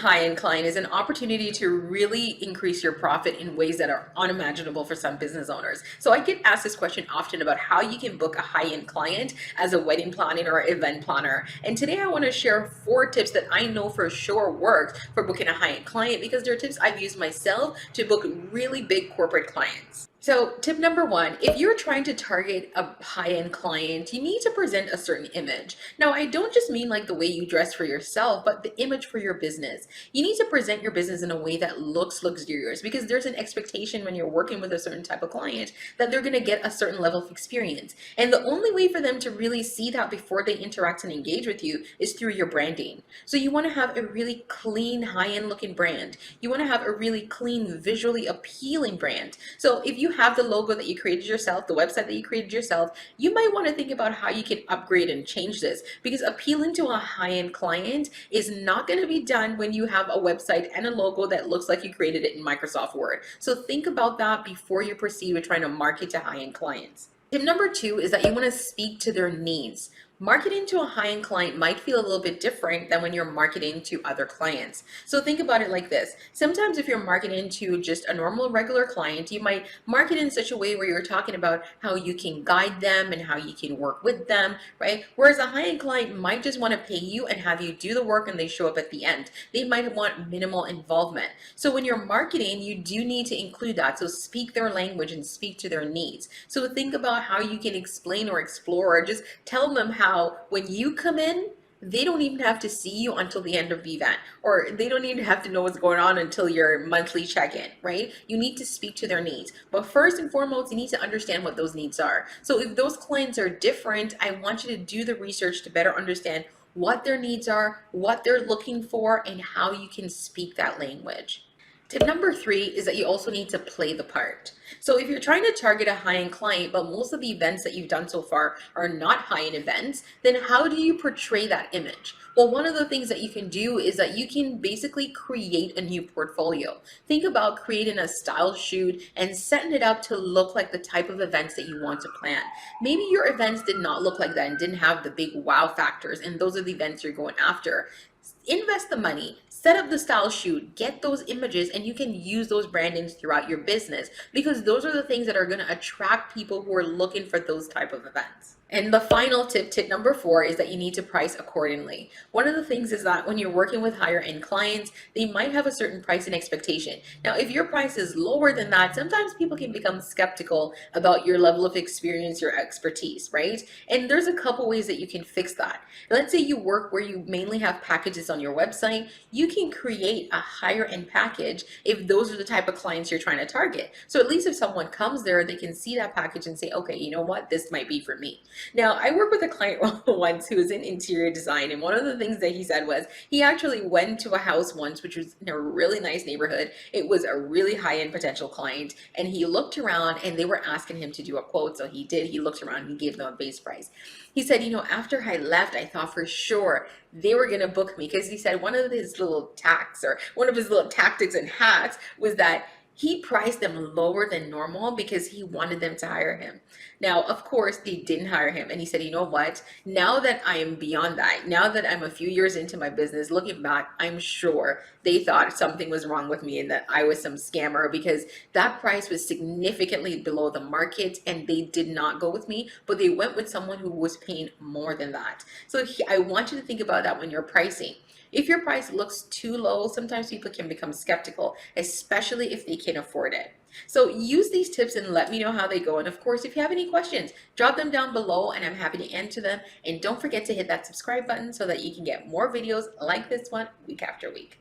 high-end client is an opportunity to really increase your profit in ways that are unimaginable for some business owners. So I get asked this question often about how you can book a high-end client as a wedding planning or event planner. And today I want to share 4 tips that I know for sure works for booking a high-end client, because they're tips I've used myself to book really big corporate clients. So tip number 1, if you're trying to target a high-end client, you need to present a certain image. Now, I don't just mean like the way you dress for yourself, but the image for your business. You need to present your business in a way that looks luxurious, because there's an expectation when you're working with a certain type of client that they're going to get a certain level of experience. And the only way for them to really see that before they interact and engage with you is through your branding. So you want to have a really clean, high-end looking brand. You want to have a really clean, visually appealing brand. So if you have the logo that you created yourself, the website that you created yourself, you might want to think about how you can upgrade and change this, because appealing to a high-end client is not going to be done when you have a website and a logo that looks like you created it in Microsoft Word. So think about that before you proceed with trying to market to high-end clients. Tip number 2 is that you want to speak to their needs. Marketing to a high-end client might feel a little bit different than when you're marketing to other clients. So think about it like this. Sometimes if you're marketing to just a normal regular client, you might market in such a way where you're talking about how you can guide them and how you can work with them, right? Whereas a high-end client might just want to pay you and have you do the work and they show up at the end. They might want minimal involvement. So when you're marketing, you do need to include that. So speak their language and speak to their needs. So think about how you can explain or explore, or just tell them how when you come in, they don't even have to see you until the end of the event, or they don't even have to know what's going on until your monthly check-in, right? You need to speak to their needs. But first and foremost, you need to understand what those needs are. So if those clients are different, I want you to do the research to better understand what their needs are, what they're looking for, and how you can speak that language. Tip number 3 is that you also need to play the part. So if you're trying to target a high-end client, but most of the events that you've done so far are not high-end events, then how do you portray that image? Well, one of the things that you can do is that you can basically create a new portfolio. Think about creating a style shoot and setting it up to look like the type of events that you want to plan. Maybe your events did not look like that and didn't have the big wow factors, and those are the events you're going after. Invest the money, set up the style shoot, get those images, and you can use those brandings throughout your business, because those are the things that are going to attract people who are looking for those type of events. And the final tip, tip number 4, is that you need to price accordingly. One of the things is that when you're working with higher end clients, they might have a certain pricing expectation. Now, if your price is lower than that, sometimes people can become skeptical about your level of experience, your expertise, right? And there's a couple ways that you can fix that. Let's say you work where you mainly have packages on your website. You can create a higher end package if those are the type of clients you're trying to target. So at least if someone comes there, they can see that package and say, okay, you know what, this might be for me. Now, I worked with a client once who was in interior design, and one of the things that he said was he actually went to a house once, which was in a really nice neighborhood. It was a really high-end potential client, and he looked around and they were asking him to do a quote. So he did. He looked around and he gave them a base price. He said, you know, after I left, I thought for sure they were going to book me, because he said one of his little tacks, or one of his little tactics and hacks, was that he priced them lower than normal because he wanted them to hire him. Now, of course, they didn't hire him. And he said, you know what? Now that I am beyond that, now that I'm a few years into my business, looking back, I'm sure they thought something was wrong with me and that I was some scammer, because that price was significantly below the market and they did not go with me, but they went with someone who was paying more than that. So I want you to think about that when you're pricing. If your price looks too low, sometimes people can become skeptical, especially if they can afford it. So use these tips and let me know how they go. And of course, if you have any questions, drop them down below and I'm happy to answer them. And don't forget to hit that subscribe button so that you can get more videos like this one week after week.